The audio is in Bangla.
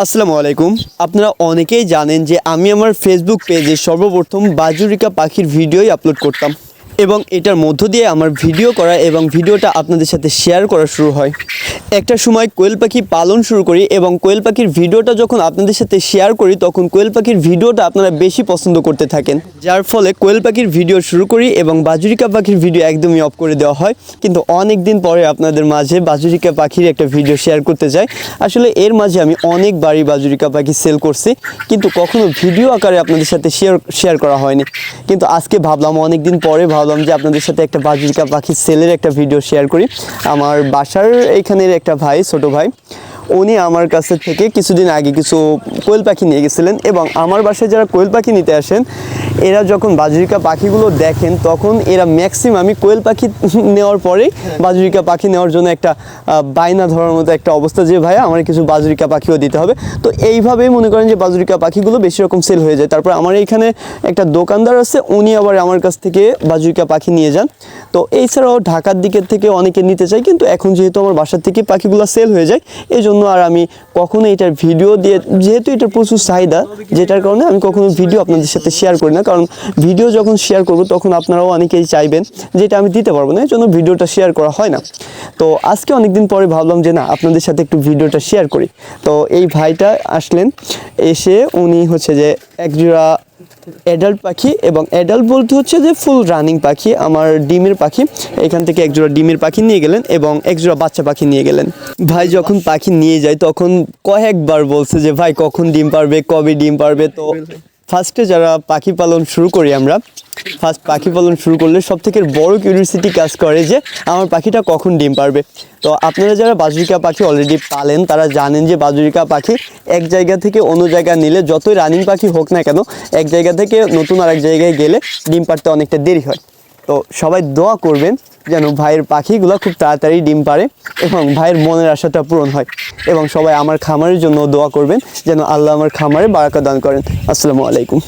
আসসালামু আলাইকুম। আপনারা অনেকেই জানেন যে আমি আমার ফেসবুক পেজে সর্বপ্রথম বাজুরিকা পাখির ভিডিওই আপলোড করতাম এবং এটার মধ্য দিয়ে আমার ভিডিও করা এবং ভিডিওটা আপনাদের সাথে শেয়ার করা শুরু হয়। একটা সময় কোয়েল পাখি পালন শুরু করি এবং কোয়েল পাখির ভিডিওটা যখন আপনাদের সাথে শেয়ার করি তখন কোয়েল পাখির ভিডিওটা আপনারা বেশি পছন্দ করতে থাকেন, যার ফলে কোয়েল পাখির ভিডিও শুরু করি এবং বাজুরিকা পাখির ভিডিও একদমই অফ করে দেওয়া হয়। কিন্তু অনেক দিন পরে আপনাদের মাঝে বাজুরিকা পাখির একটা ভিডিও শেয়ার করতে চাই। আসলে এর মাঝে আমি অনেকবারই বাজুরিকা পাখি সেল করছি, কিন্তু কখনো ভিডিও আকারে আপনাদের সাথে শেয়ার করা হয়নি। কিন্তু আজকে ভাবলাম, অনেক দিন পরে ভাবলাম যে আপনাদের সাথে একটা বাজুরিকা পাখি সেলের একটা ভিডিও শেয়ার করি। আমার বাসার এইখানের একটা ভাই, ছোট ভাই, উনি আমার কাছে থেকে কিছুদিন আগে কিছু কোয়েল পাখি নিয়ে গেছিলেন এবং আমার বাসায় যারা কোয়েল পাখি নিতে আসেন এরা যখন বাজুরিকা পাখিগুলো দেখেন তখন এরা ম্যাক্সিমামই কোয়েল পাখি নেওয়ার পরেই বাজুরিকা পাখি নেওয়ার জন্য একটা বায়না ধরার মতো একটা অবস্থা, যে ভাইয়া আমার কিছু বাজুরিকা পাখিও দিতে হবে। তো এইভাবেই মনে করেন যে বাজুরিকা পাখিগুলো বেশি রকম সেল হয়ে যায়। তারপর আমার এইখানে একটা দোকানদার আছে, উনি আবার আমার কাছ থেকে বাজুরিকা পাখি নিয়ে যান। তো এছাড়াও ঢাকার দিকের থেকে অনেকে নিতে চাই, কিন্তু এখন যেহেতু আমার বাসার থেকে পাখিগুলো সেল হয়ে যায় এই জন্য আর আমি কখনো এটার ভিডিও দিয়ে, যেহেতু এটার প্রচুর চাহিদা, যেটার কারণে আমি কখনো ভিডিও আপনাদের সাথে শেয়ার করি না। কারণ ভিডিও যখন শেয়ার করব তখন আপনারাও অনেকেই চাইবেন যেটা আমি দিতে পারবো না, এই জন্য ভিডিওটা শেয়ার করা হয় না। তো আজকে অনেকদিন পরে ভাবলাম যে না, আপনাদের সাথে একটু ভিডিওটা শেয়ার করি। তো এই ভাইটা আসলেন, এসে উনি হচ্ছে যে একজোড়া অ্যাডাল্ট পাখি, এবং অ্যাডাল্ট বলতে হচ্ছে যে ফুল রানিং পাখি, আমার ডিমের পাখি, এখান থেকে একজোড়া ডিমের পাখি নিয়ে গেলেন এবং একজোড়া বাচ্চা পাখি নিয়ে গেলেন। ভাই যখন পাখি নিয়ে যায় তখন কয়েকবার বলছে যে ভাই কখন ডিম পারবে, কবে ডিম পারবে। তো ফার্স্টে যারা পাখি পালন শুরু করি আমরা, ফার্স্ট পাখি পালন শুরু করলে সবথেকে বড় কিউরিওসিটি কাজ করে যে আমার পাখিটা কখন ডিম পারবে। তো আপনারা যারা বাজুরিকা পাখি অলরেডি পালেন তারা জানেন যে বাজুরিকা পাখি এক জায়গা থেকে অন্য জায়গা নিলে, যতই রানিং পাখি হোক না কেন, এক জায়গা থেকে নতুন আরেক জায়গায় গেলে ডিম পারতে অনেকটা দেরি হয়। তো সবাই দোয়া করবেন যেন ভাইয়ের পাখিগুলো খুব তাড়াতাড়ি ডিম পারে এবং ভাইয়ের মনের আশাটা পূরণ হয়, এবং সবাই আমার খামারের জন্য দোয়া করবেন যেন আল্লাহ আমার খামারে বারাকা দান করেন। আসসালামু আলাইকুম।